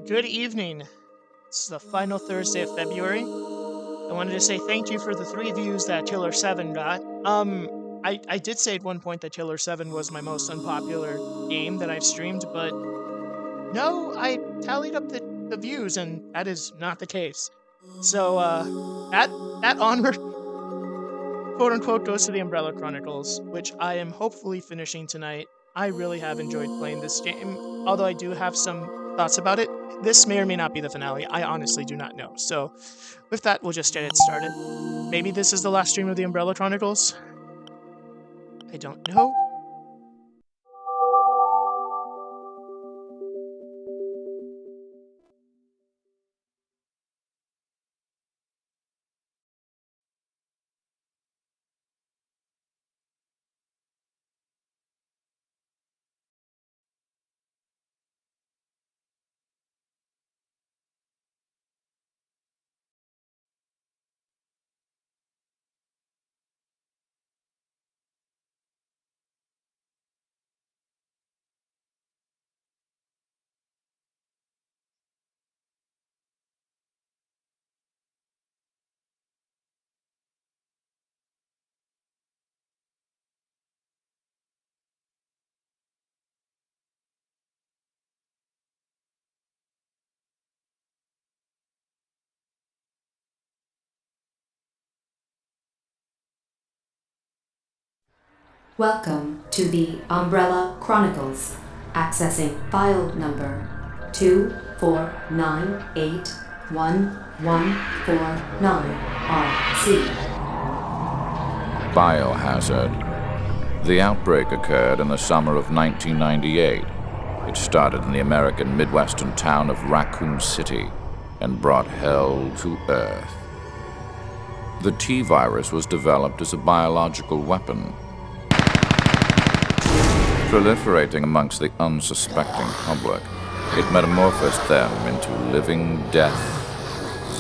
Good evening. This is the final Thursday of February. I wanted to say thank you for the 3 views that Killer 7 got. I did say at one point that Killer 7 was my most unpopular game that I've streamed, but no, I tallied up the views, and that is not the case. So, that honor, quote unquote, goes to the Umbrella Chronicles, which I am hopefully finishing tonight. I really have enjoyed playing this game, although I do have some thoughts about it. This may or may not be the finale. I honestly do not know. So, with that, we'll just get it started. Maybe this is the last stream of the Umbrella Chronicles? I don't know. Welcome to the Umbrella Chronicles. Accessing file number 249811149RC. Biohazard. The outbreak occurred in the summer of 1998. It started in the American Midwestern town of Raccoon City and brought hell to Earth. The T-virus was developed as a biological weapon, proliferating amongst the unsuspecting public. It metamorphosed them into living death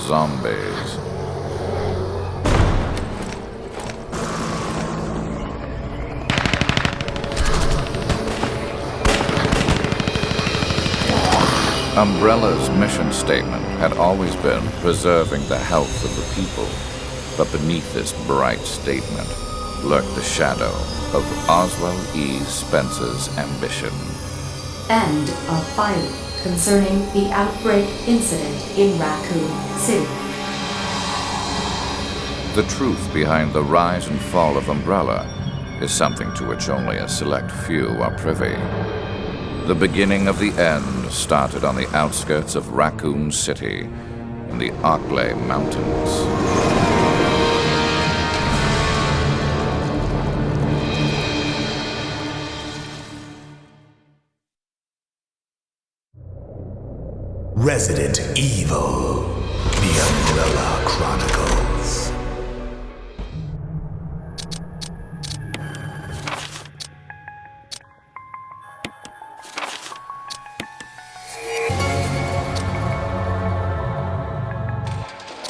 zombies. Umbrella's mission statement had always been preserving the health of the people, but beneath this bright statement lurked the shadow of Oswald E. Spencer's ambition. End of file concerning the outbreak incident in Raccoon City. The truth behind the rise and fall of Umbrella is something to which only a select few are privy. The beginning of the end started on the outskirts of Raccoon City in the Arklay Mountains. Resident Evil, The Umbrella Chronicles.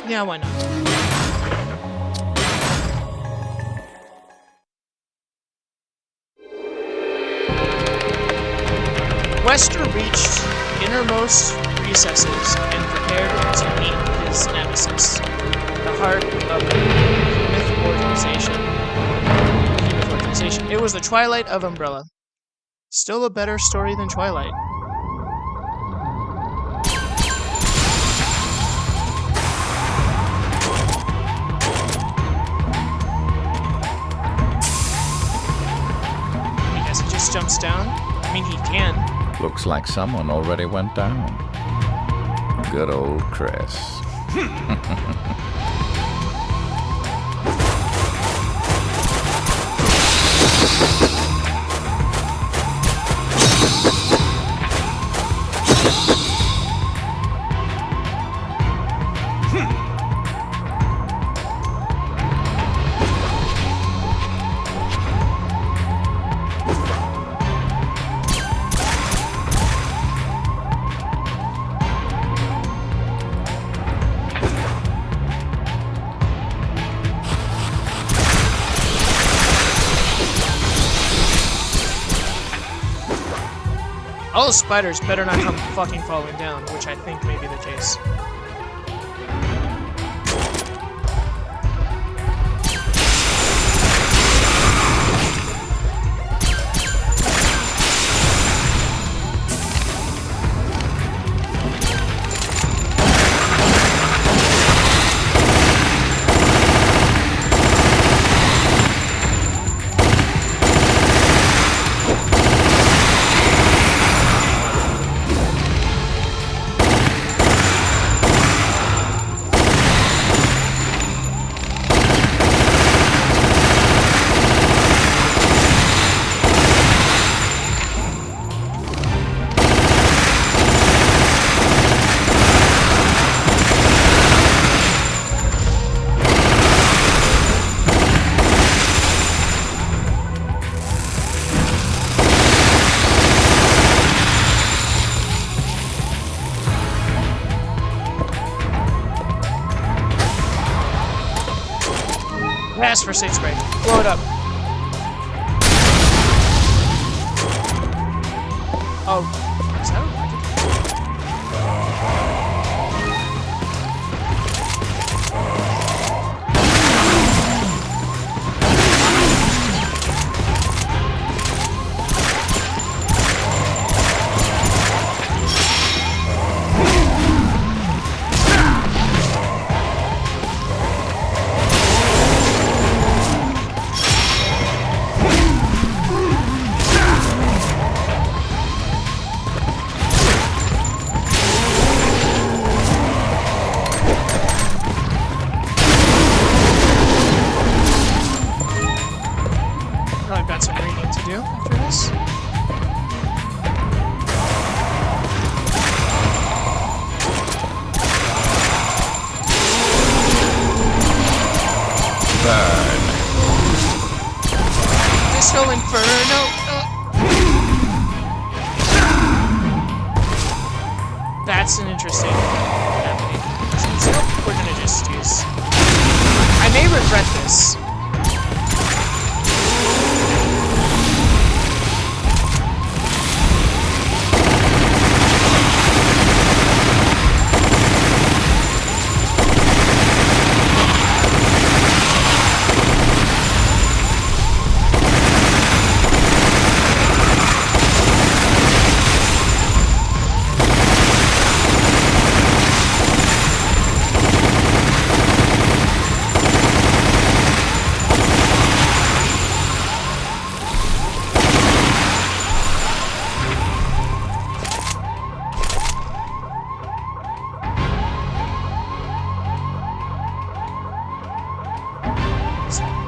Yeah, why not? Wester reached innermost recesses and prepared to meet his nemesis, the heart of Human Organization. It was the Twilight of Umbrella. Still a better story than Twilight. I guess he just jumps down. I mean, he can. Looks like someone already went down. Good old Chris. All the spiders better not come fucking falling down, which I think may be the case. Pass for safe spray. Blow it up. Oh, is that a rocket? I've got some reading to do after this. Burn. Disco Inferno. That's an interesting happening. So we're gonna just use. I may regret this.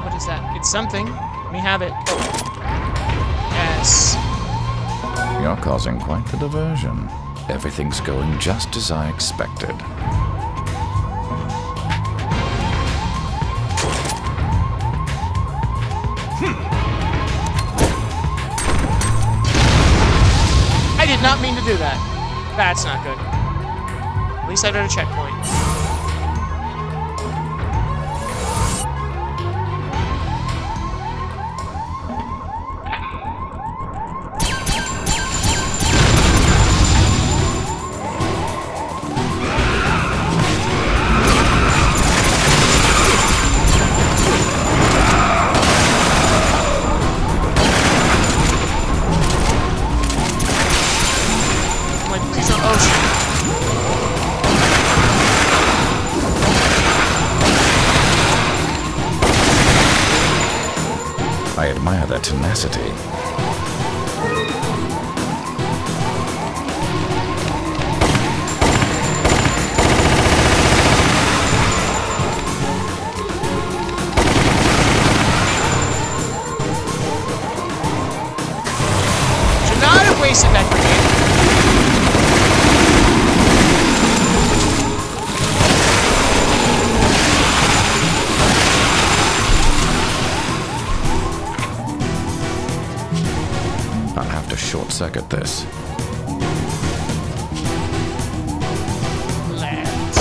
What is that? It's something. Let me have it. Oh. Yes. You're causing quite the diversion. Everything's going just as I expected. I did not mean to do that. That's not good. At least I got a checkpoint. I admire their tenacity. Should not have wasted that grenade. I'll have to short-circuit this. Lads.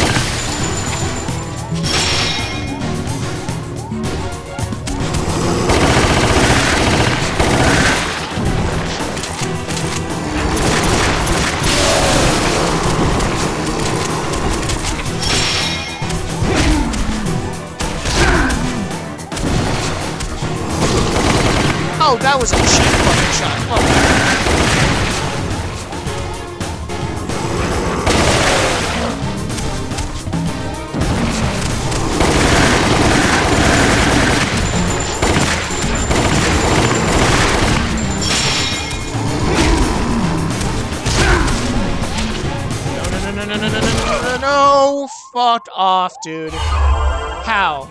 Oh, that was a cheap fucking shot. Fuck that. No, fuck off, dude. How?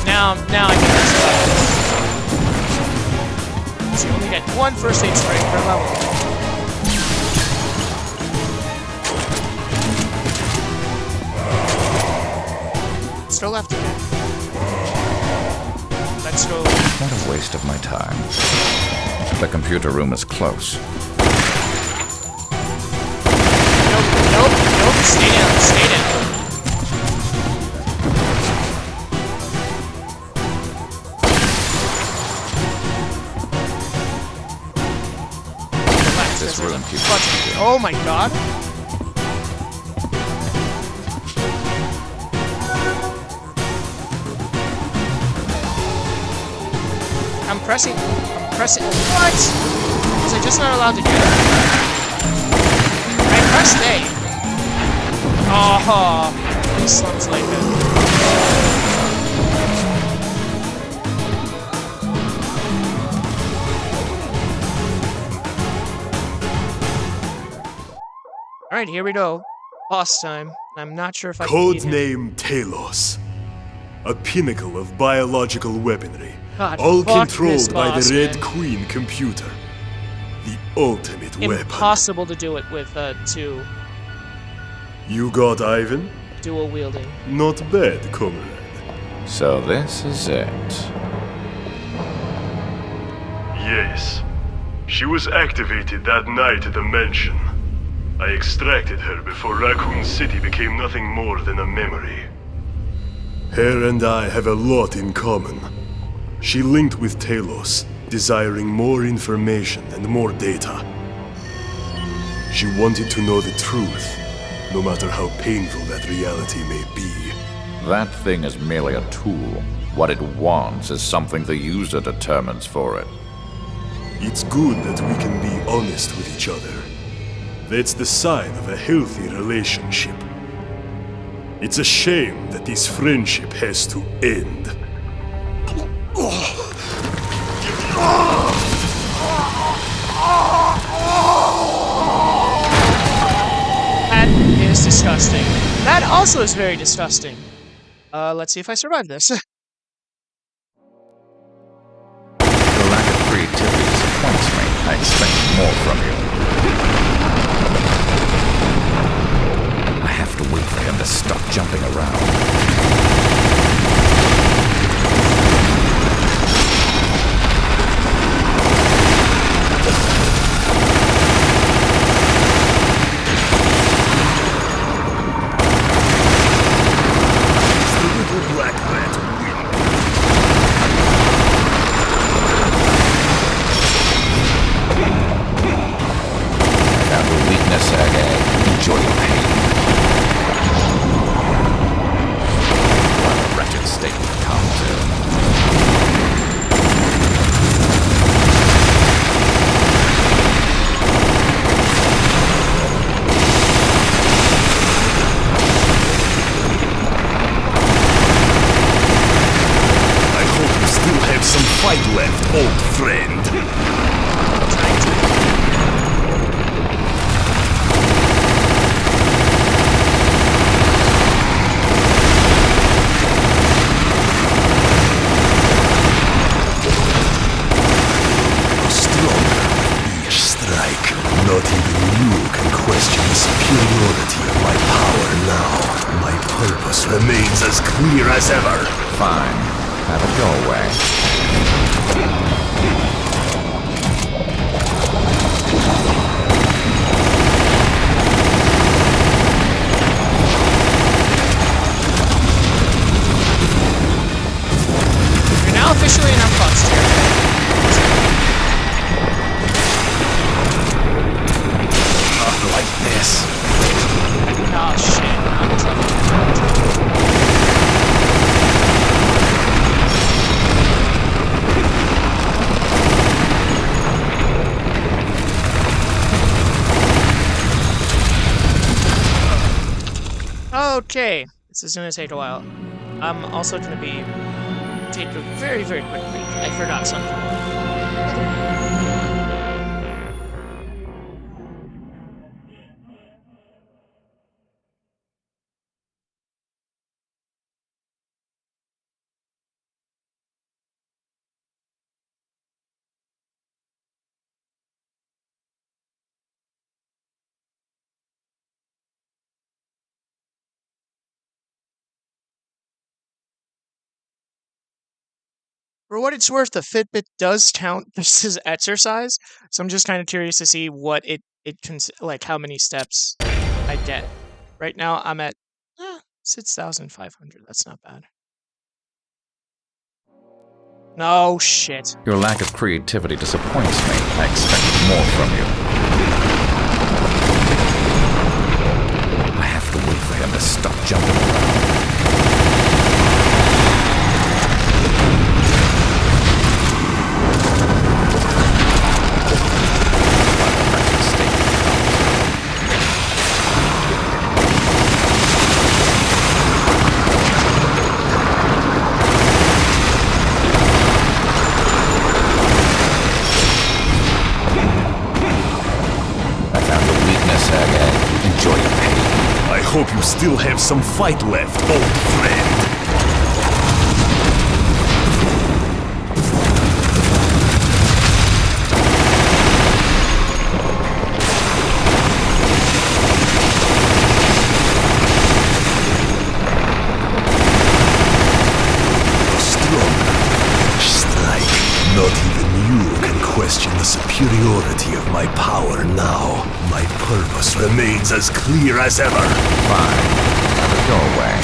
Now I can survive. So you only get one first aid spray per level. Still left. Let's go. What a waste of my time. The computer room is close. Nope. Stay down. Relax, This room keeps fucking. Oh my god. I'm pressing. What? Was I just not allowed to do that? I pressed A. Oh, these slums like that. Alright, here we go. Boss time. I'm not sure if I can beat him. Codename Talos. A pinnacle of biological weaponry. God, All fuck controlled this by boss, the Red man. Queen computer. The ultimate weapon. Impossible to do it with two You got Ivan? dual wielding. Not bad, comrade. So this is it. Yes. She was activated that night at the mansion. I extracted her before Raccoon City became nothing more than a memory. Her and I have a lot in common. She linked with Talos, desiring more information and more data. She wanted to know the truth, no matter how painful that reality may be. That thing is merely a tool. What it wants is something the user determines for it. It's good that we can be honest with each other. That's the sign of a healthy relationship. It's a shame that this friendship has to end. That is disgusting. That also is very disgusting. Let's see if I survive this. Your lack of creativity disappoints me. I expect more from you. I have to wait for him to stop jumping around. Found your weakness, Sergei. Enjoy your pain. What a wretched state we've come to. I hope you still have some fight left, old friend. Stronger each strike. Not even you can question the superiority of my power now. My purpose remains as clear as ever. Fine. Have it your way. You're now officially in Unbox territory. Not like this. Oh shit, I'm in trouble. Okay, this is gonna take a while. I'm also gonna take a very, very quick break. I forgot something. For what it's worth, the Fitbit does count this as exercise, so I'm just kind of curious to see what like how many steps I get. Right now, I'm at 6,500. That's not bad. No shit. Your lack of creativity disappoints me. I expected more from you. I have to wait for him to stop jumping around. I hope you still have some fight left, old friend. Not even you can question the superiority of my power now. My purpose remains as clear as ever. Fine. Have it your way.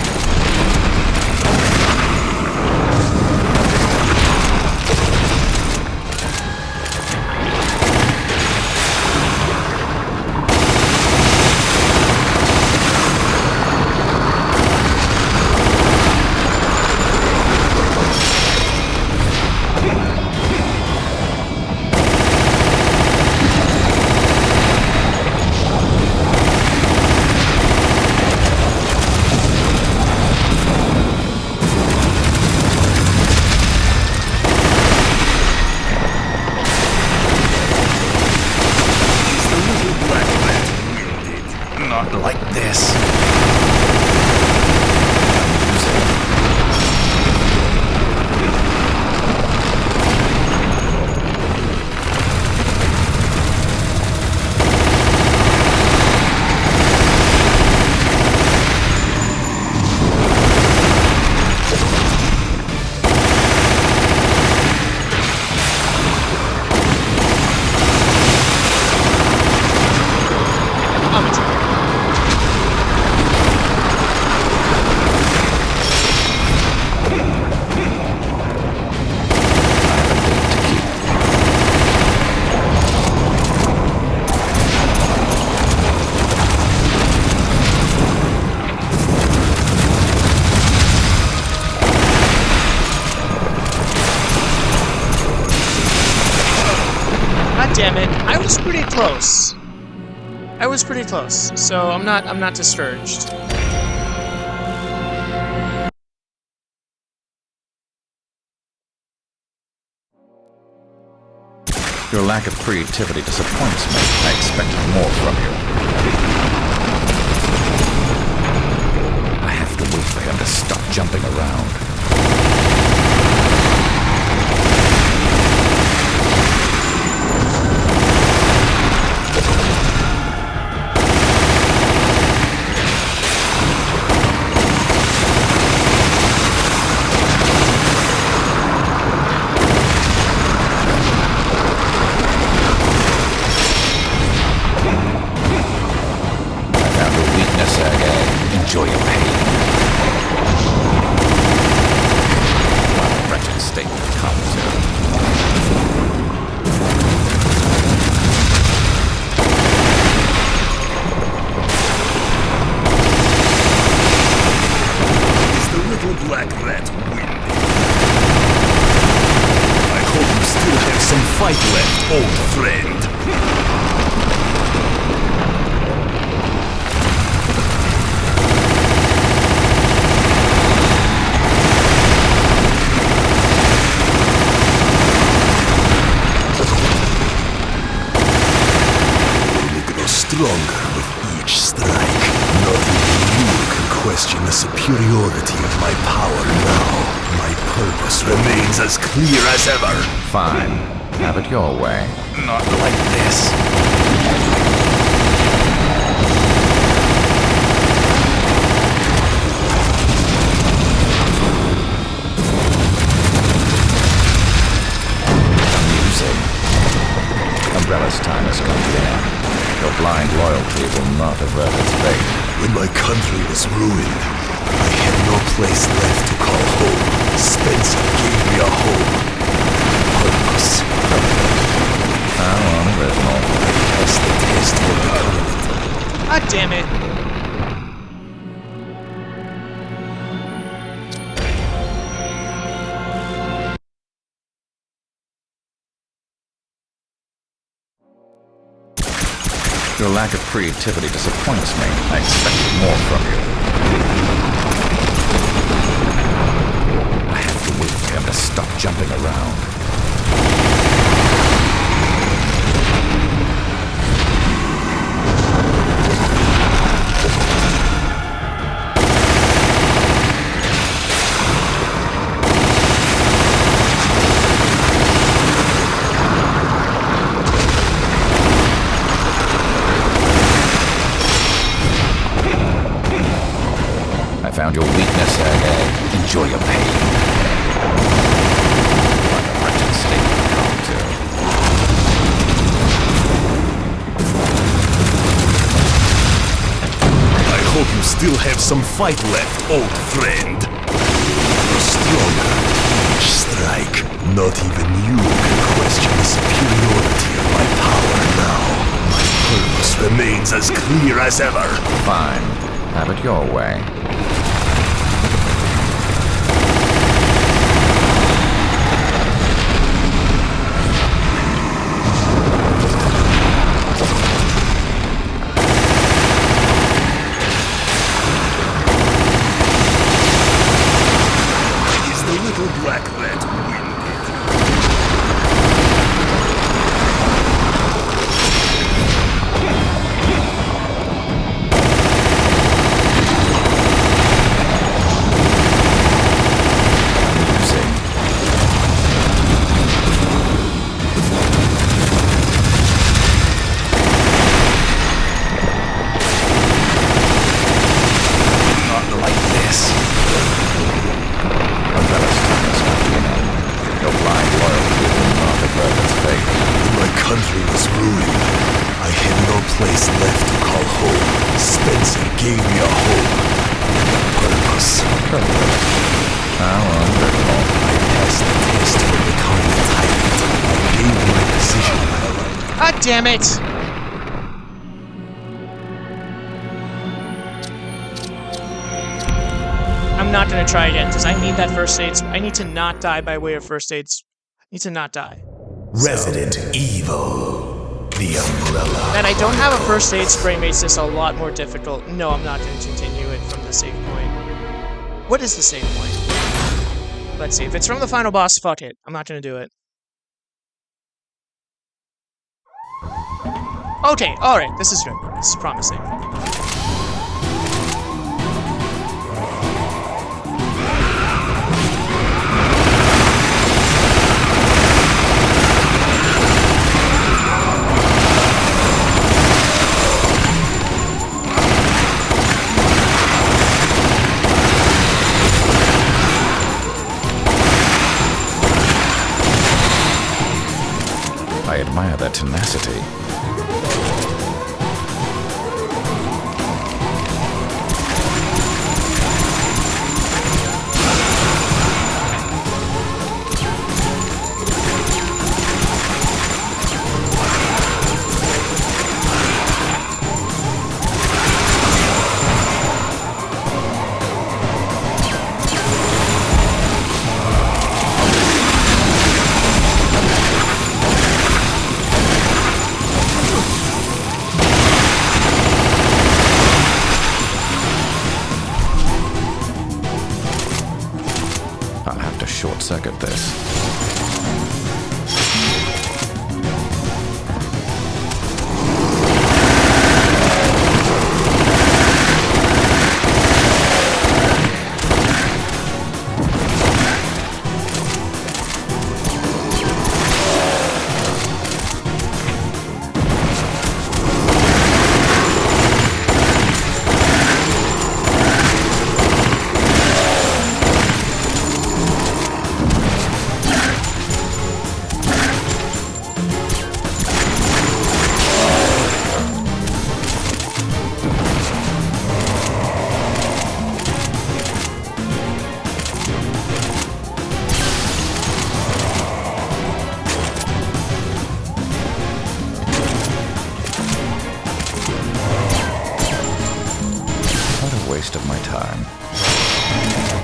Not like this. Damn it! I was pretty close. So I'm not discouraged. Your lack of creativity disappoints me. I expected more from you. I have to wait for him to stop jumping around. Enjoy your pain. What a wretched state to come to. Is the little black rat winning? I hope you still have some fight left, old friend. question the superiority of my power now. My purpose remains as clear as ever. Fine. Have it your way. Not like this. Amusing. Umbrella's time has come to an end. Your blind loyalty will not avert its fate. When my country was ruined, I had no place left to call home. Spencer gave me a home. Purpose. How unoriginal. That's the test for becoming it. God damn it. Your lack of creativity disappoints me. I expected more from you. I have to wait for him to stop jumping around. I found your weakness, Sergei. Enjoy your pain. What a wretched state to come to. I hope you still have some fight left, old friend. You're stronger each strike. Not even you can question the superiority of my power now. My purpose remains as clear as ever. Fine. Have it your way. Is the little black rat winded? Not like this. Umbrella's time has come to an end. Your blind loyalty will not avert its fate. When my country was ruined, I had no place left to call home. Spencer gave me a home. Purpose. How unoriginal. I passed the test for becoming a tyrant. I gave my position. God damn it. I'm not gonna try again because I need that first aid. I need to not die by way of first aids. I need to not die. Resident Evil. The Umbrella. And I don't have a first aid spray makes this a lot more difficult. No, I'm not going to continue it from the save point. What is the save point? Let's see. If it's from the final boss, fuck it. I'm not going to do it. Okay, alright. This is good. This is promising. I admire their tenacity. I'll have to short-circuit this.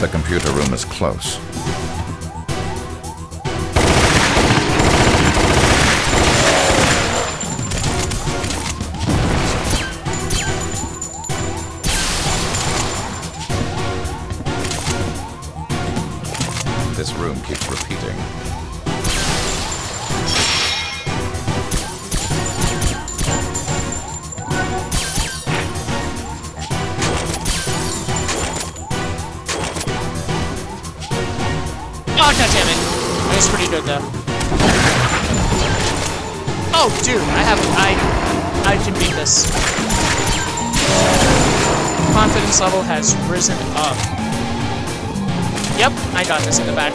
The computer room is close. This room keeps repeating. Oh, goddammit. That's pretty good, though. Oh, dude, I can beat this. Confidence level has risen up. Yep, I got this in the back.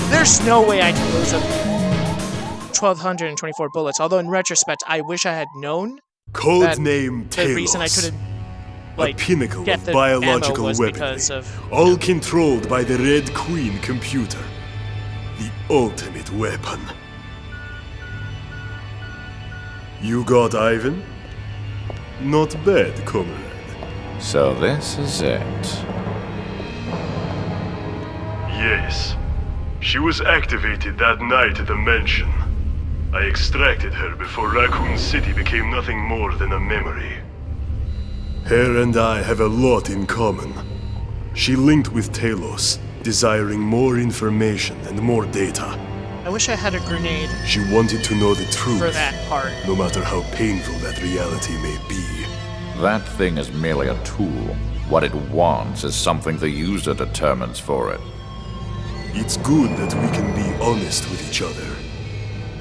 There's no way I can lose 1,224 bullets, although in retrospect, I wish I had known that Codename the reason I Talos. couldn't, like, A pinnacle get of the biological ammo was weaponry, because of... all controlled by the Red Queen computer. The ultimate weapon. You got Ivan? Not bad, comrade. So this is it. Yes. She was activated that night at the mansion. I extracted her before Raccoon City became nothing more than a memory. Her and I have a lot in common. She linked with Talos, desiring more information and more data. I wish I had a grenade She wanted to know the truth, for that part. no matter how painful that reality may be. That thing is merely a tool. What it wants is something the user determines for it. It's good that we can be honest with each other.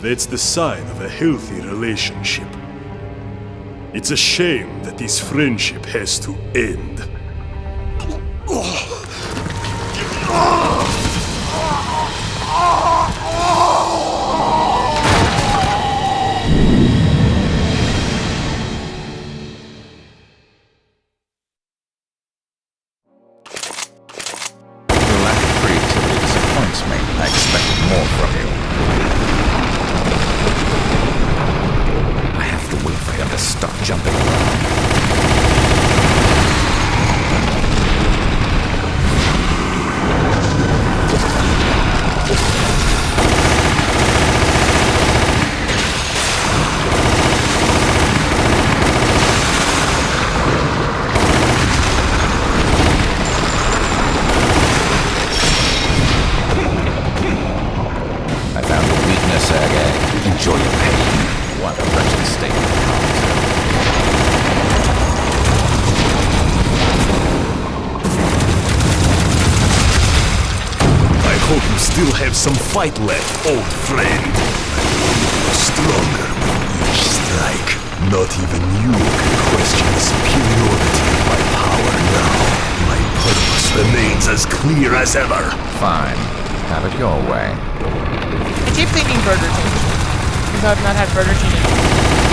That's the sign of a healthy relationship. It's a shame that this friendship has to end. Your lack of creativity disappoints me. I expected more from you. I have to wait for him to stop jumping around. I found a weakness, Sergei. Enjoy your pain. What a wretched state to come to. I hope you still have some fight left, old friend. Stronger with each strike. Not even you can question the superiority of my power now. My purpose remains as clear as ever. Fine. Have it your way. I keep thinking Burger King. Even though I've not had Burger King in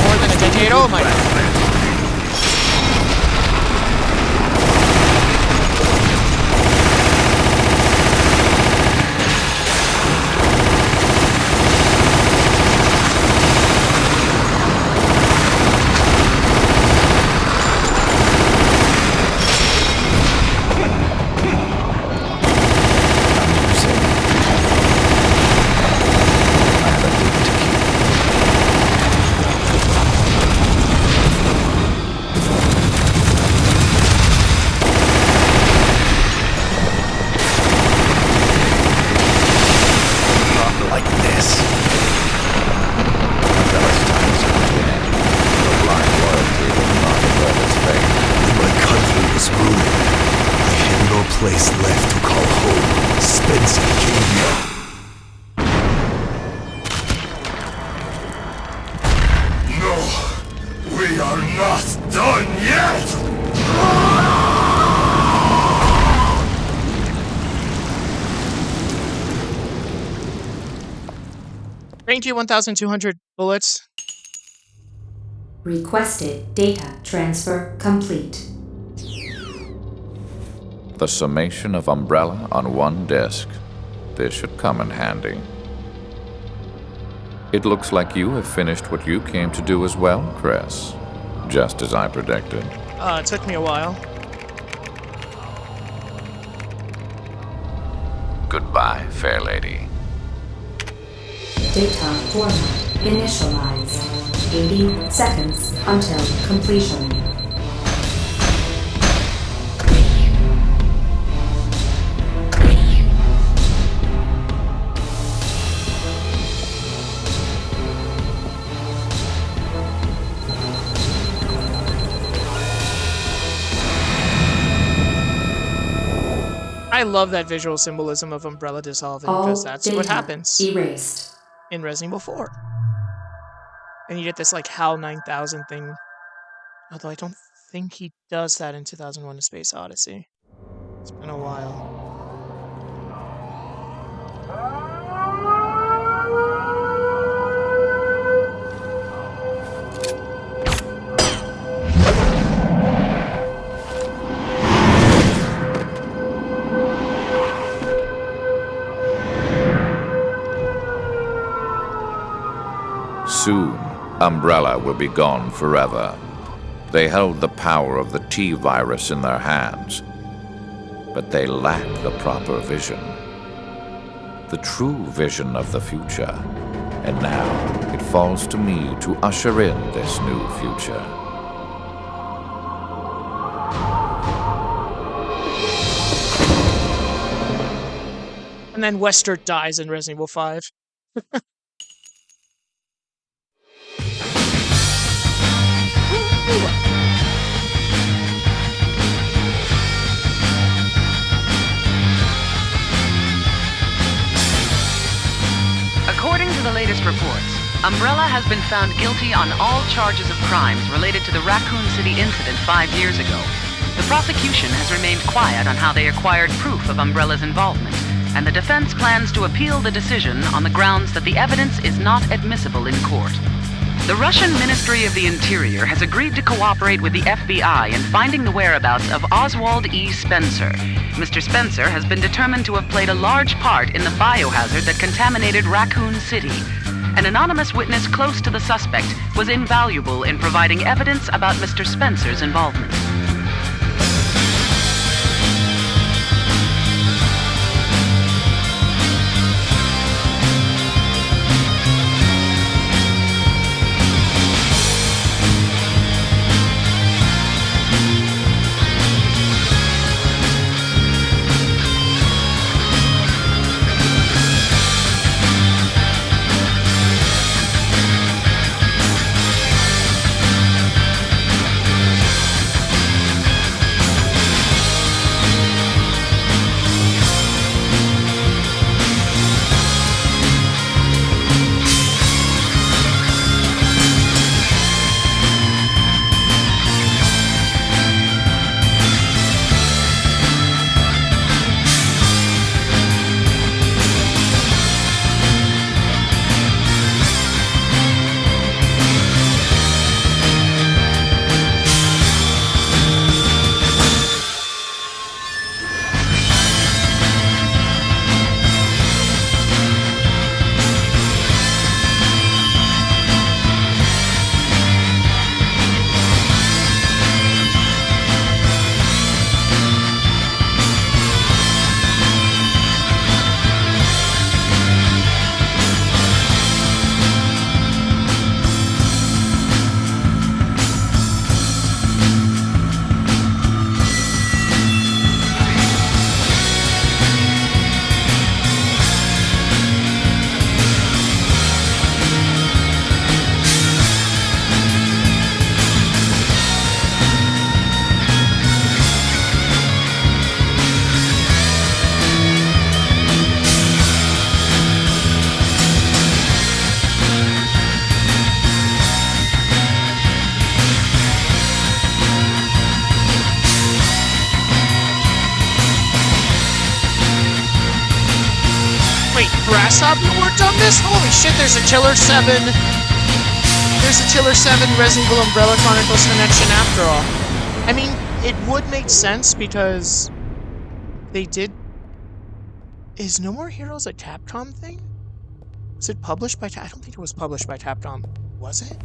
more than a decade. Oh my god. Place left to call home. Spencer Jr. No, we are not done yet! Thank you, 1,200 bullets. Requested data transfer complete. The summation of Umbrella on one disk. This should come in handy. It looks like you have finished what you came to do as well, Chris. Just as I predicted. It took me a while. Goodbye, fair lady. Data format initialized. 80 seconds until completion. I love that visual symbolism of Umbrella dissolving, because All that's data what happens erased. in Resident Evil 4. And you get this, like, HAL 9000 thing. Although I don't think he does that in 2001: A Space Odyssey. It's been a while. Soon, Umbrella will be gone forever. They held the power of the T-virus in their hands, but they lack the proper vision. The true vision of the future. And now, it falls to me to usher in this new future. And then Wesker dies in Resident Evil 5. According to the latest reports, Umbrella has been found guilty on all charges of crimes related to the Raccoon City incident 5 years ago. The prosecution has remained quiet on how they acquired proof of Umbrella's involvement, and the defense plans to appeal the decision on the grounds that the evidence is not admissible in court. The Russian Ministry of the Interior has agreed to cooperate with the FBI in finding the whereabouts of Oswald E. Spencer. Mr. Spencer has been determined to have played a large part in the biohazard that contaminated Raccoon City. An anonymous witness close to the suspect was invaluable in providing evidence about Mr. Spencer's involvement. Grasshopper worked on this? Holy shit, there's a Killer 7. There's a Killer 7 Resident Evil Umbrella Chronicles connection after all. I mean, it would make sense because they did... Is No More Heroes a Capcom thing? Was it published by... I don't think it was published by Capcom. Was it?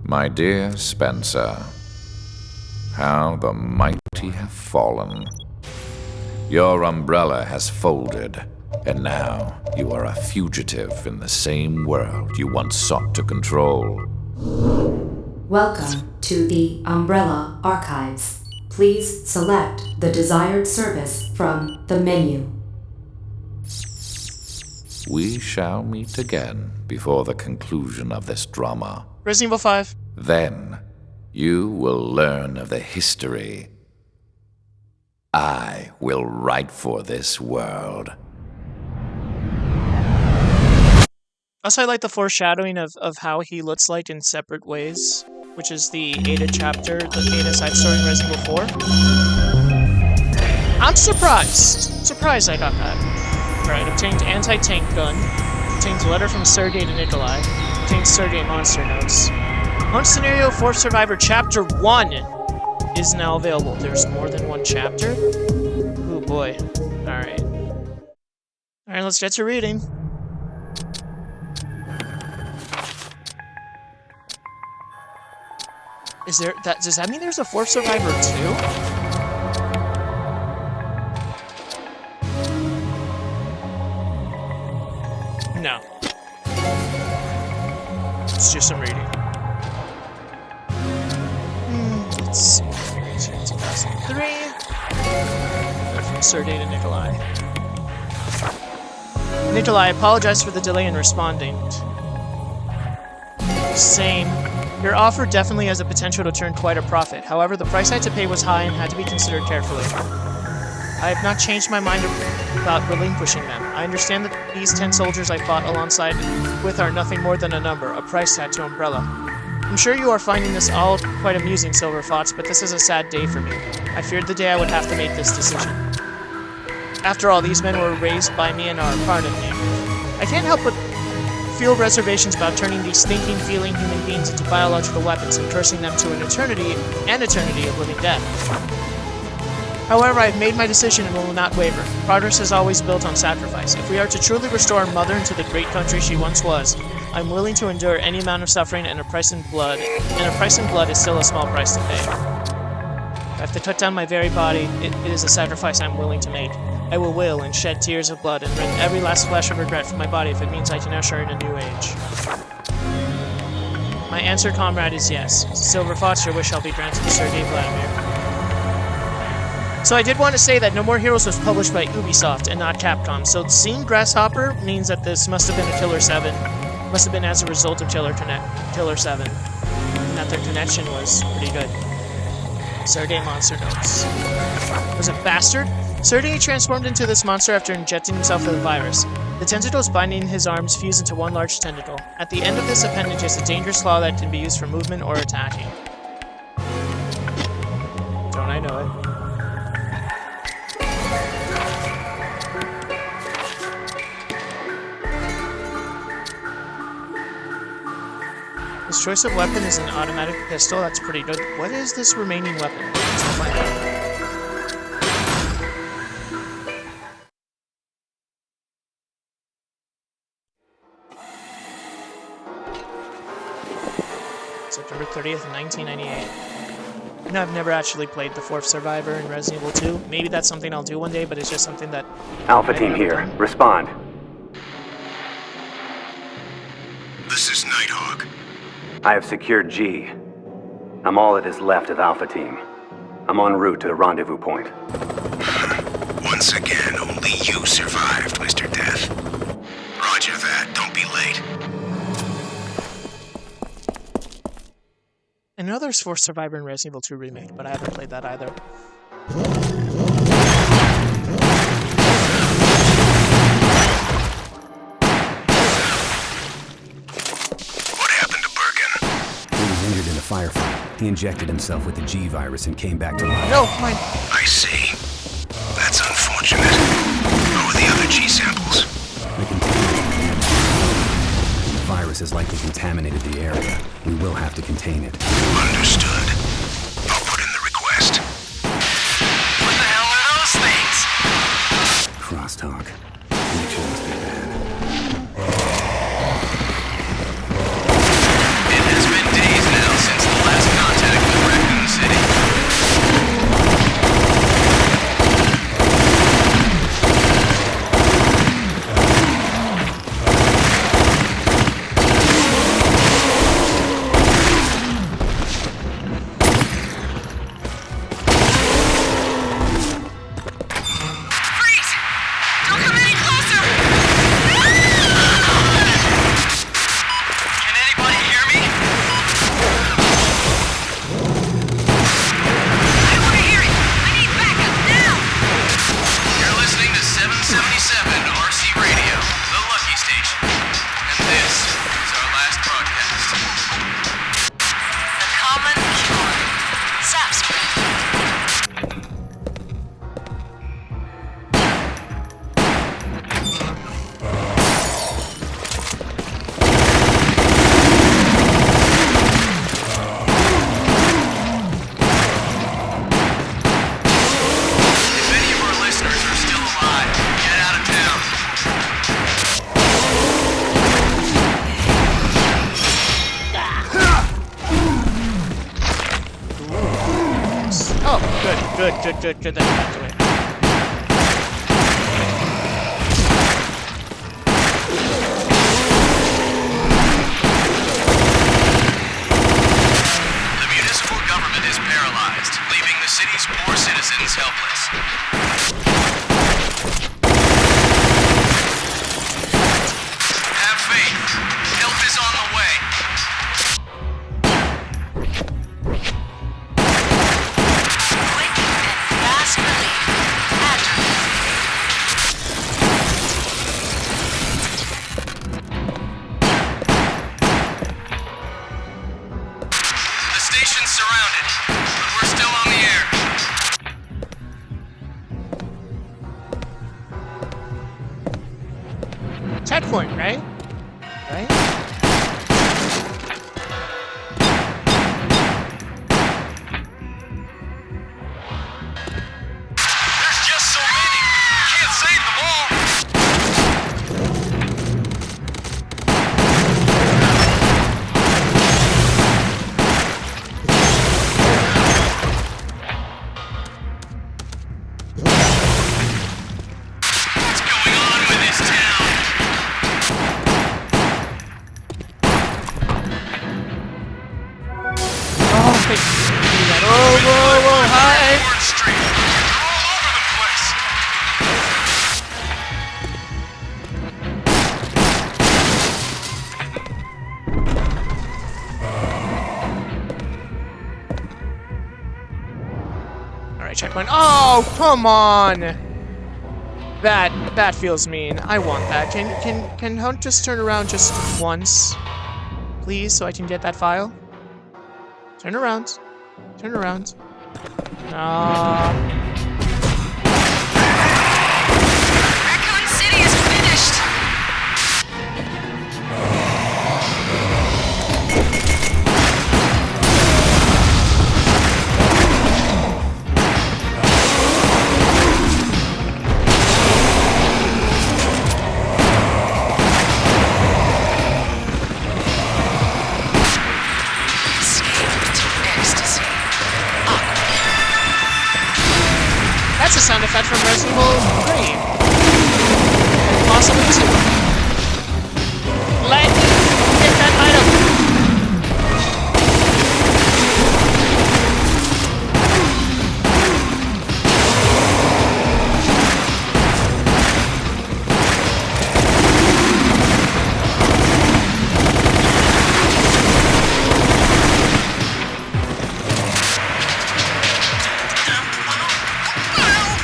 My dear Spencer, how the mighty have fallen. Your umbrella has folded, And now you are a fugitive in the same world you once sought to control. Welcome to the Umbrella Archives. Please select the desired service from the menu. We shall meet again before the conclusion of this drama. Resident Evil 5. Then you will learn of the history I will write for this world. Also, I like the foreshadowing of how he looks like in separate ways, which is the Ada chapter, the Ada side story in Resident Evil 4. I'm surprised. Surprised I got that. Alright, obtained anti-tank gun. Obtained letter from Sergei to Nikolai. Obtained Sergei monster notes. Launch scenario 4 Survivor Chapter 1 is now available. There's more than one chapter? Oh boy. Alright. Alright, let's get to reading. Is there that? Does that mean there's a 4th Survivor too? No. It's just some reading. Let's see. 2003. From Sergei to Nikolai. Nikolai, I apologize for the delay in responding. Same. Your offer definitely has the potential to turn quite a profit. However, the price I had to pay was high and had to be considered carefully. I have not changed my mind about relinquishing them. I understand that these 10 soldiers I fought alongside with are nothing more than a number, a price tag to Umbrella. I'm sure you are finding this all quite amusing, Silver Fox, but this is a sad day for me. I feared the day I would have to make this decision. After all, these men were raised by me and are a part of me. I can't help but feel reservations about turning these thinking, feeling human beings into biological weapons and cursing them to an eternity of living death. However, I've made my decision and will not waver. Progress is always built on sacrifice. If we are to truly restore our mother into the great country she once was, I'm willing to endure any amount of suffering and a price in blood, and a price in blood is still a small price to pay. If I have to cut down my very body, it is a sacrifice I'm willing to make. I will wail and shed tears of blood and rend every last flash of regret from my body if it means I can usher in a new age. My answer, comrade, is yes. Silver Fox, your wish shall be granted to Sergei Vladimir. So I did want to say that No More Heroes was published by Ubisoft and not Capcom, so seeing Grasshopper means that this must have been a Killer 7. Must have been as a result of Killer 7. And that their connection was pretty good. Sergei Monster Notes. Was it Bastard? Sergei transformed into this monster after injecting himself with a virus. The tentacles binding his arms fuse into one large tentacle. At the end of this appendage is a dangerous claw that can be used for movement or attacking. Don't I know it? His choice of weapon is an automatic pistol. That's pretty good. What is this remaining weapon? Let's find out. September 30th, 1998. No, I've never actually played the 4th Survivor in Resident Evil 2. Maybe that's something I'll do one day, but it's just something that... Alpha Team here. Done. Respond. This is Nighthawk. I have secured G. I'm all that is left of Alpha Team. I'm en route to the rendezvous point. Once again, only you survived, Mr. Death. Roger that. Don't be late. I know there's 4th Survivor in Resident Evil 2 Remake, but I haven't played that either. What happened to Birkin? He was injured in a firefight. He injected himself with the G virus and came back to life. No, mine. I see. That's unfortunate. What were the other G samples? The virus has likely contaminated the area. We will have to contain it. Understood. I'll put in the request. What the hell are those things? Crosstalk. Future must be bad. It has been days now since the last contact with Raccoon City. Good that you got to it. The municipal government is paralyzed, leaving the city's poor citizens helpless. Have faith. Help is on the way. Quick and fast relief. The station's surrounded, but we're still on the air. Checkpoint, right? Right? There's just so many. Can't save them all. What's going on with this town? Oh, thank you. Whoa, hi! Ward Street. They're all over the place. Alright, checkpoint. Oh, come on! That feels mean. I want that. Can Hunt just turn around just once? Please, so I can get that file? Turn around. Turn around. Raccoon City is finished! Escape to ecstasy. That's a sound effect from Resident Evil 3. And possibly 2. Let me get that item!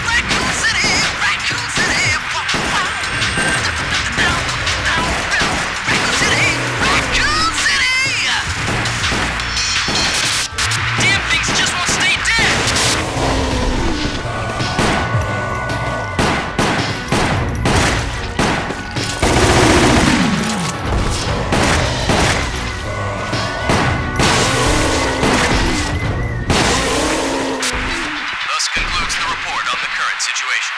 Raccoon City! Raccoon City! Raccoon City! Raccoon City! Damn things just won't stay dead! Thus concludes the report on the current situation.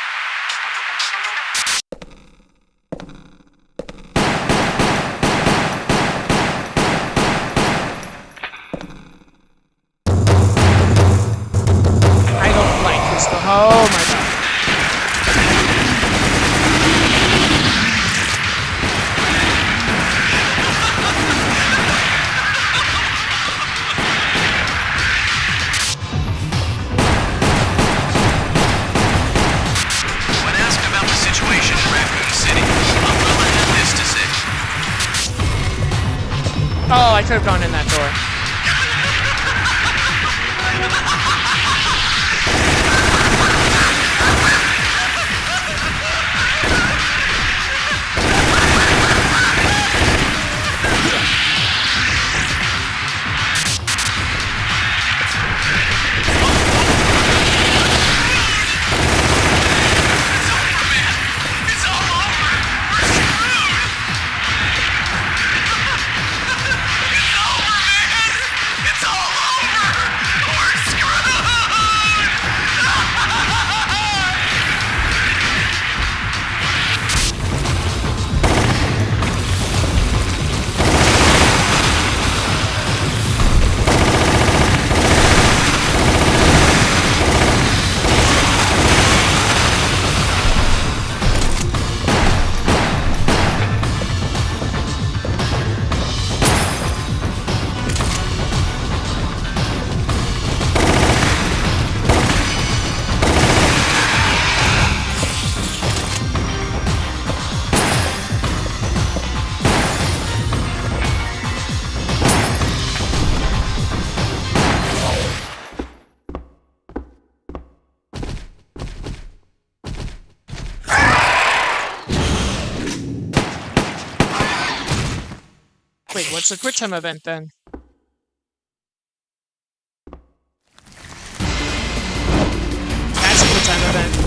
I don't like this. Oh my god. When asked about the situation in Raccoon City, Umbrella had this to say. Oh, I could have gone in that door. It's all over! We're screwed! It's over, man! It's all over! We're screwed! Wait, what's the quick time event then? That's a quick time event.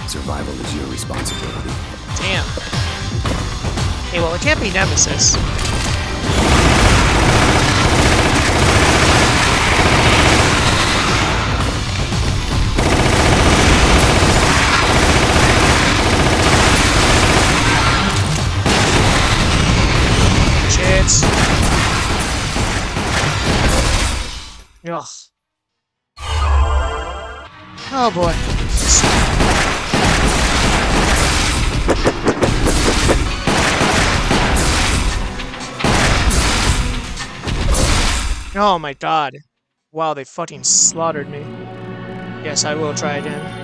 Survival is your responsibility. Damn. Hey, well, it can't be Nemesis. Shit. Ugh. Oh boy. Oh my god. Wow, they fucking slaughtered me. Yes, I will try again.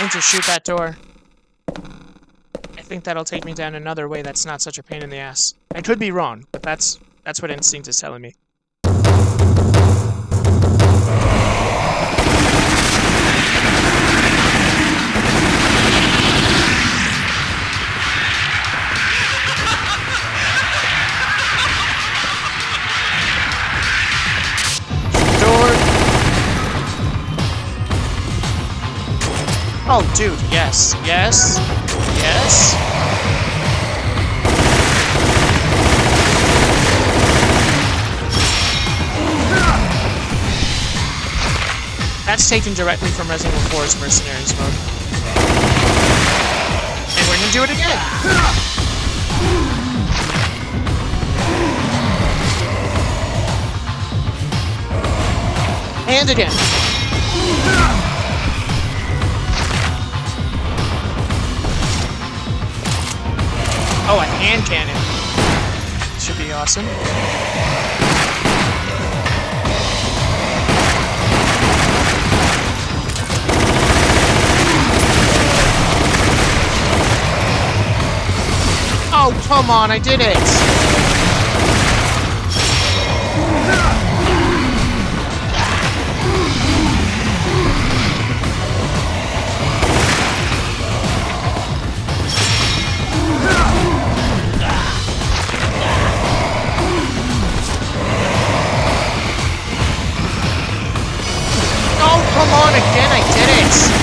And just shoot that door. I think that'll take me down another way that's not such a pain in the ass. I could be wrong, but that's what instinct is telling me. Oh, dude, yes, yes, yes. That's taken directly from Resident Evil 4's Mercenaries mode. And we're gonna do it again! And again. Oh, a hand cannon. Should be awesome. Oh, come on, I did it! Oh, come on, again, I did it!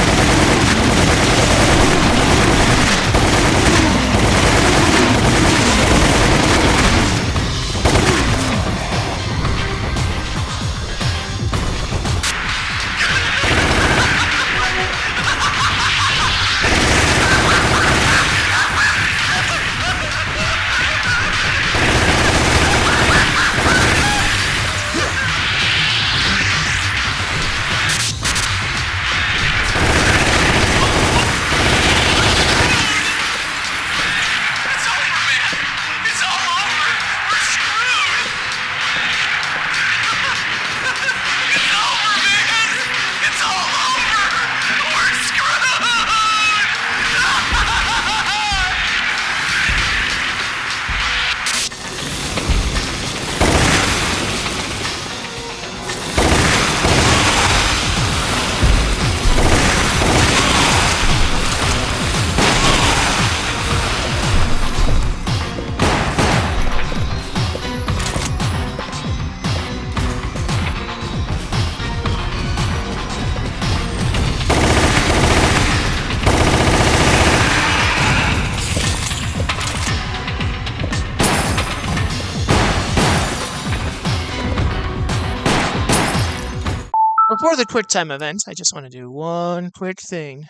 Before the quick time event, I just want to do one quick thing.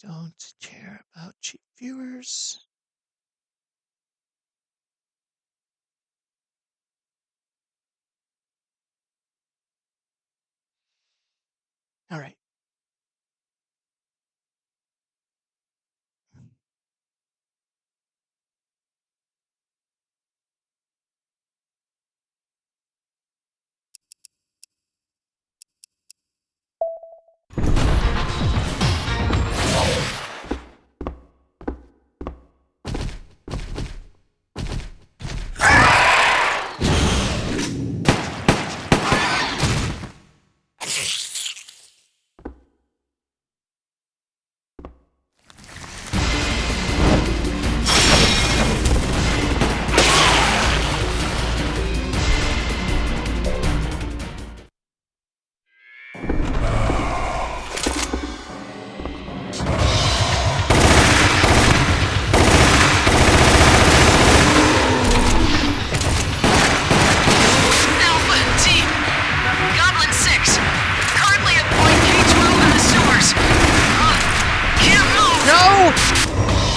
I don't care about cheap viewers. All right.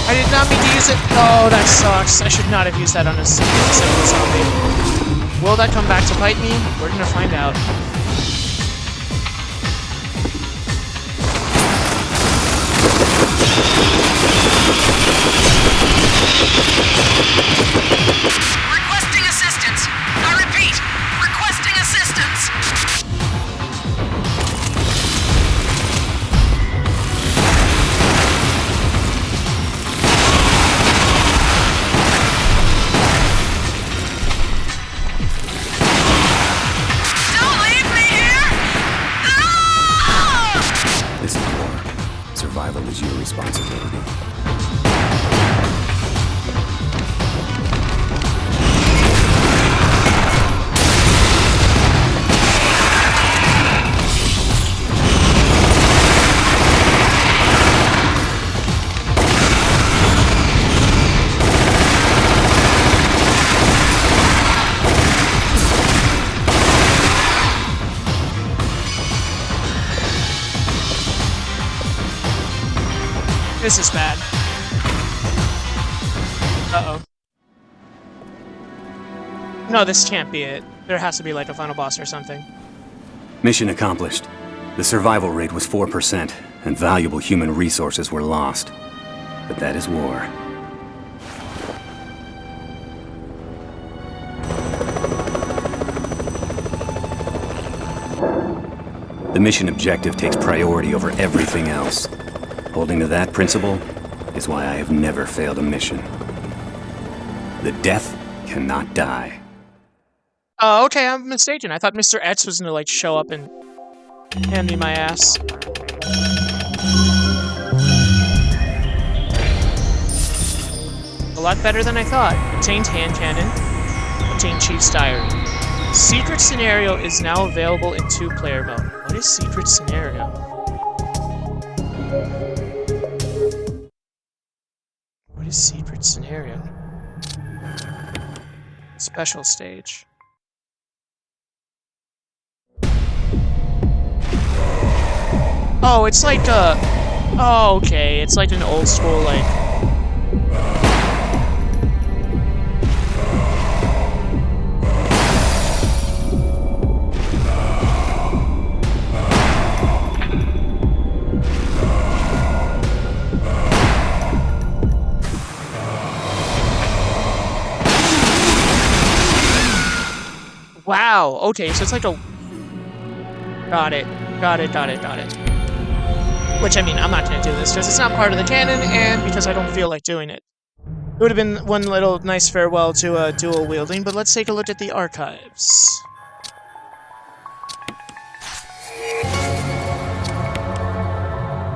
I did not mean to use it. Oh, that sucks. I should not have used that on a simple zombie. Will that come back to bite me? We're gonna find out. Requesting assistance. I repeat, requesting assistance. Don't leave me here! Ah! This is war. Survival is your responsibility. This is bad. Uh-oh. No, this can't be it. There has to be like a final boss or something. Mission accomplished. The survival rate was 4%, and valuable human resources were lost. But that is war. The mission objective takes priority over everything else. Holding to that principle is why I have never failed a mission. The death cannot die. Oh, okay, I'm mistaken. I thought Mr. Etz was gonna, like, show up and hand me my ass. A lot better than I thought. Obtained hand cannon. Obtained Chief's diary. Secret scenario is now available in 2-player mode. What is secret scenario? What is secret scenario? Special stage. Oh, it's like oh, okay. It's like an old school, like... Wow, okay, so it's like a... Got it. Which, I mean, I'm not gonna do this, because it's not part of the canon, and because I don't feel like doing it. It would have been one little nice farewell to dual wielding, but let's take a look at the archives.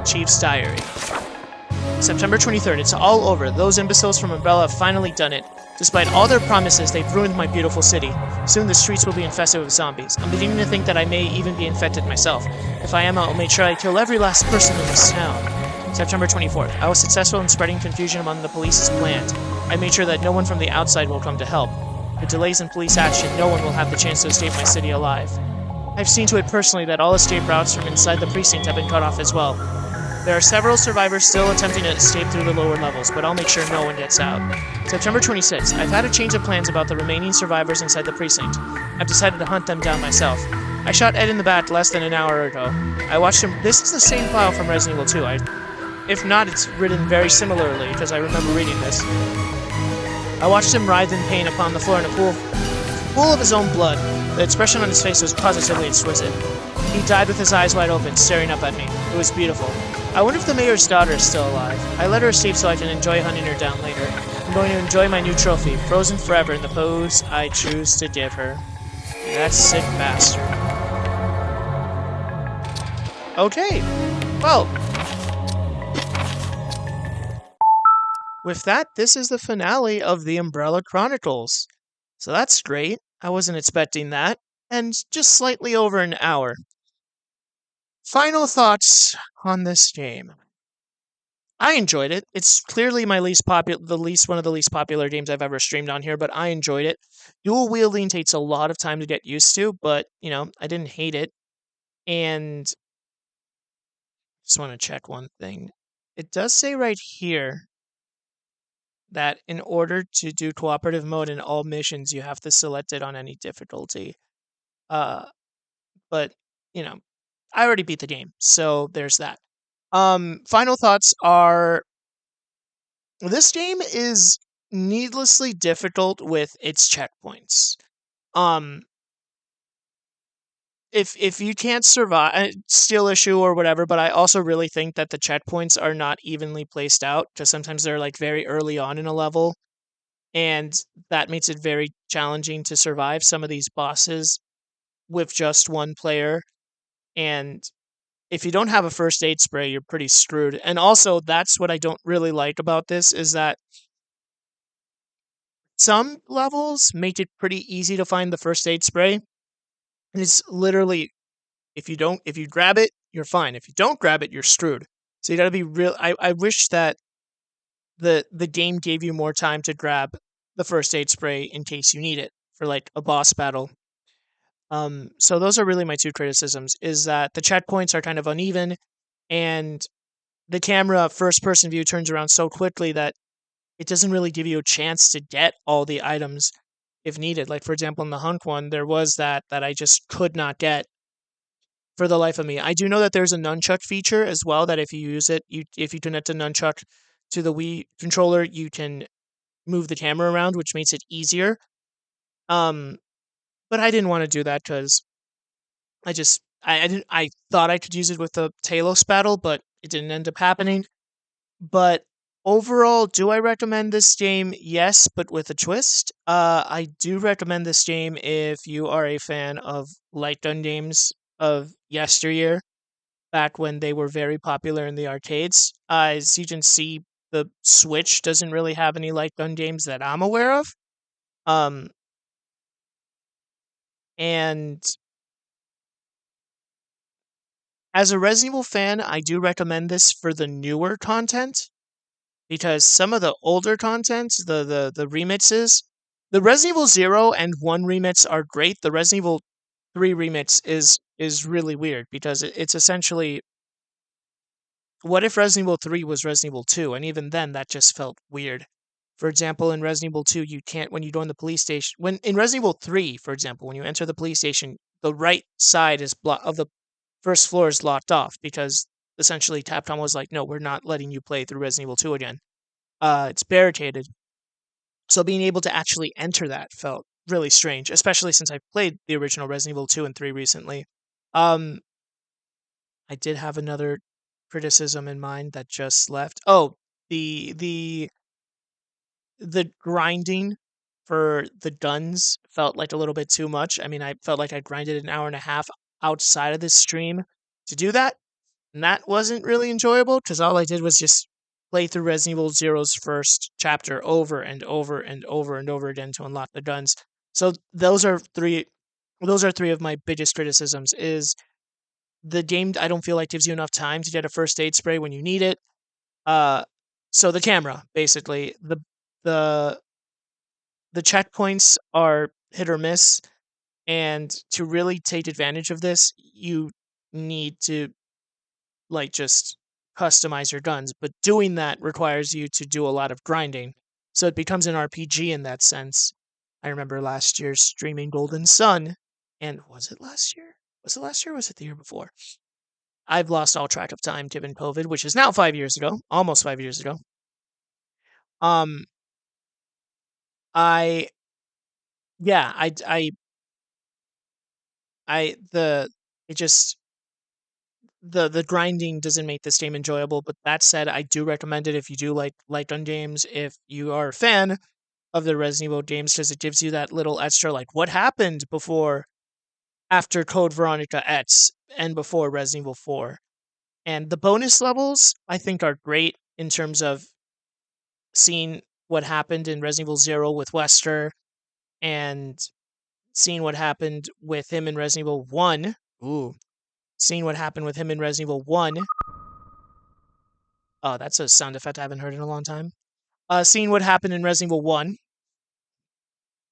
Chief's diary. September 23rd, it's all over. Those imbeciles from Umbrella have finally done it. Despite all their promises, they've ruined my beautiful city. Soon the streets will be infested with zombies. I'm beginning to think that I may even be infected myself. If I am, I'll make sure I kill every last person in this town. September 24th, I was successful in spreading confusion among the police as planned. I made sure that no one from the outside will come to help. With delays in police action, no one will have the chance to escape my city alive. I've seen to it personally that all escape routes from inside the precinct have been cut off as well. There are several survivors still attempting to escape through the lower levels, but I'll make sure no one gets out. September 26th, I've had a change of plans about the remaining survivors inside the precinct. I've decided to hunt them down myself. I shot Ed in the back less than an hour ago. I watched him. This is the same file from Resident Evil 2. If not, it's written very similarly, because I remember reading this. I watched him writhe in pain upon the floor in a pool of his own blood. The expression on his face was positively exquisite. He died with his eyes wide open, staring up at me. It was beautiful. I wonder if the mayor's daughter is still alive. I let her escape so I can enjoy hunting her down later. I'm going to enjoy my new trophy, frozen forever in the pose I choose to give her. That sick bastard. Okay, well. With that, this is the finale of the Umbrella Chronicles. So that's great. I wasn't expecting that. And just slightly over an hour. Final thoughts on this game. I enjoyed it. It's clearly my one of the least popular games I've ever streamed on here, but I enjoyed it. Dual wielding takes a lot of time to get used to, but I didn't hate it. And just want to check one thing. It does say right here that in order to do cooperative mode in all missions, you have to select it on any difficulty. But I already beat the game, so there's that. Final thoughts are, this game is needlessly difficult with its checkpoints. If you can't survive, skill issue or whatever, but I also really think that the checkpoints are not evenly placed out, because sometimes they're like very early on in a level, and that makes it very challenging to survive some of these bosses with just one player. And if you don't have a first aid spray, you're pretty screwed. And also, that's what I don't really like about this, is that some levels make it pretty easy to find the first aid spray. And it's literally, if you grab it, you're fine. If you don't grab it, you're screwed. So you gotta be real. I wish that the game gave you more time to grab the first aid spray in case you need it for like a boss battle. So those are really my two criticisms, is that the checkpoints are kind of uneven, and the camera first person view turns around so quickly that it doesn't really give you a chance to get all the items if needed. Like for example, in the Hunk one, there was that I just could not get for the life of me. I do know that there's a nunchuck feature as well that if you use it, if you connect a nunchuck to the Wii controller, you can move the camera around, which makes it easier. Um, but I didn't want to do that because I didn't I thought I could use it with the Talos battle, but it didn't end up happening. But overall, do I recommend this game? Yes, but with a twist. I do recommend this game if you are a fan of light gun games of yesteryear, back when they were very popular in the arcades. As you can see, the Switch doesn't really have any light gun games that I'm aware of. Um, and as a Resident Evil fan, I do recommend this for the newer content because some of the older content, the remixes, the Resident Evil 0 and 1 remix are great. The Resident Evil 3 remix is really weird because it's essentially what if Resident Evil 3 was Resident Evil 2, and even then that just felt weird. For example, in Resident Evil 2, you can't when you go in the police station. When in Resident Evil 3, for example, when you enter the police station, the right side is of the first floor is locked off because essentially Capcom was like, "No, we're not letting you play through Resident Evil 2 again." It's barricaded. So being able to actually enter that felt really strange, especially since I played the original Resident Evil 2 and 3 recently. Um, I did have another criticism in mind that just left. Oh, the the the grinding for the guns felt like a little bit too much. I mean, I felt like I grinded an hour and a half outside of this stream to do that, and that wasn't really enjoyable because all I did was just play through Resident Evil Zero's first chapter over and over and over and over again to unlock the guns. So those are three of my biggest criticisms is the game I don't feel like gives you enough time to get a first aid spray when you need it. Uh so the camera, basically. The the checkpoints are hit or miss, and to really take advantage of this, you need to like just customize your guns, but doing that requires you to do a lot of grinding. So it becomes an RPG in that sense. I remember last year streaming Golden Sun, and was it last year? Was it last year or was it the year before? I've lost all track of time given COVID, which is now 5 years ago, almost 5 years ago. Um, I yeah, the it just the grinding doesn't make this game enjoyable. But that said, I do recommend it if you do like light gun games. If you are a fan of the Resident Evil games, because it gives you that little extra like what happened before, after Code Veronica X, and before Resident Evil 4. And the bonus levels I think are great in terms of seeing what happened in Resident Evil 0 with Wesker and seeing what happened with him in Resident Evil 1. Ooh. Seeing what happened with him in Resident Evil 1. Oh, that's a sound effect I haven't heard in a long time. Seeing what happened in Resident Evil 1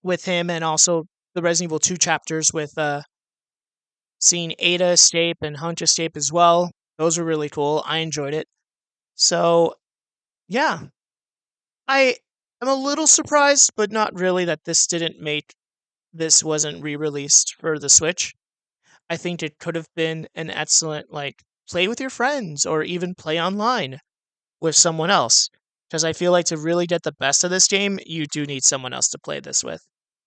with him, and also the Resident Evil 2 chapters with seeing Ada escape and Hunt escape as well. Those were really cool. I enjoyed it. So, yeah. I am a little surprised, but not really, that this wasn't re-released for the Switch. I think it could have been an excellent, like, play with your friends or even play online with someone else. Because I feel like to really get the best of this game, you do need someone else to play this with.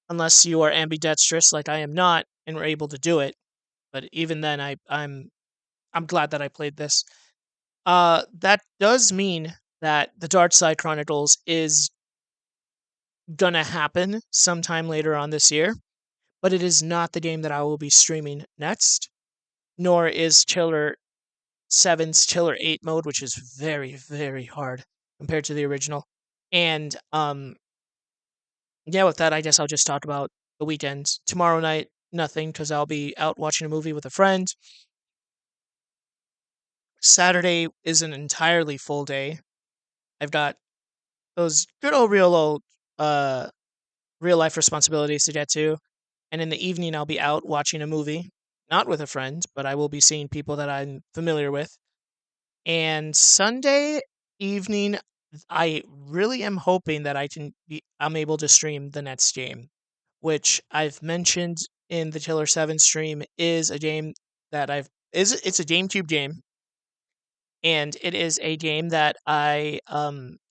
Unless you are ambidextrous like I am not and were able to do it. But even then I'm glad that I played this. That does mean that the Dark Side Chronicles is gonna happen sometime later on this year, but it is not the game that I will be streaming next, nor is Chiller 7's Chiller 8 mode, which is very, very hard compared to the original. And yeah, with that, I guess I'll just talk about the weekend. Tomorrow night, nothing, because I'll be out watching a movie with a friend. Saturday is an entirely full day. I've got those good old real life responsibilities to get to. And in the evening, I'll be out watching a movie, not with a friend, but I will be seeing people that I'm familiar with. And Sunday evening, I really am hoping that I'm able to stream the next game, which I've mentioned in the Killer 7 stream is a game that it's a GameCube game, and it is a game that I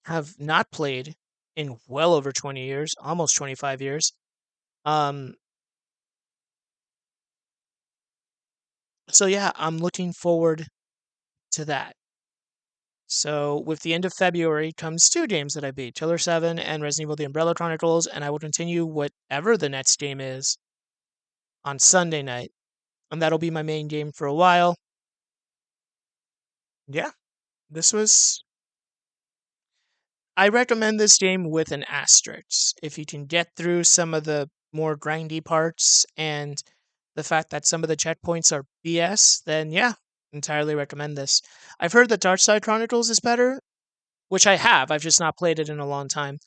have not played in well over 20 years, almost 25 years. Um so yeah, I'm looking forward to that. So with the end of February comes two games that I beat, Killer 7 and Resident Evil The Umbrella Chronicles, and I will continue whatever the next game is on Sunday night. And that'll be my main game for a while. Yeah, this was I recommend this game with an asterisk. If you can get through some of the more grindy parts and the fact that some of the checkpoints are BS, then yeah, entirely recommend this. I've heard that Darkside Chronicles is better, which I have. I've just not played it in a long time.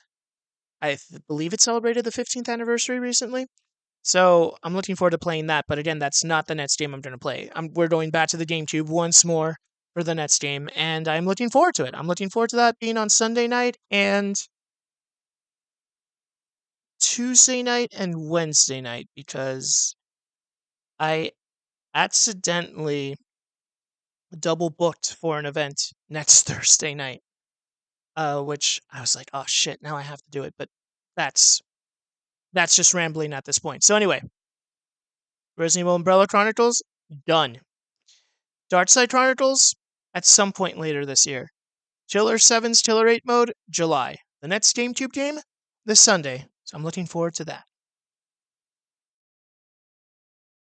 Believe it celebrated the 15th anniversary recently. So I'm looking forward to playing that. But again, that's not the next game I'm going to play. We're going back to the GameCube once more for the next game, and I'm looking forward to it. I'm looking forward to that being on Sunday night and Tuesday night and Wednesday night because I accidentally double booked for an event next Thursday night. Which I was like, oh shit, now I have to do it. But that's just rambling at this point. So anyway, Resident Evil Umbrella Chronicles, done. Darkside Chronicles, at some point later this year. Killer 7's Killer 8 mode, July. The next GameCube game, this Sunday. So I'm looking forward to that.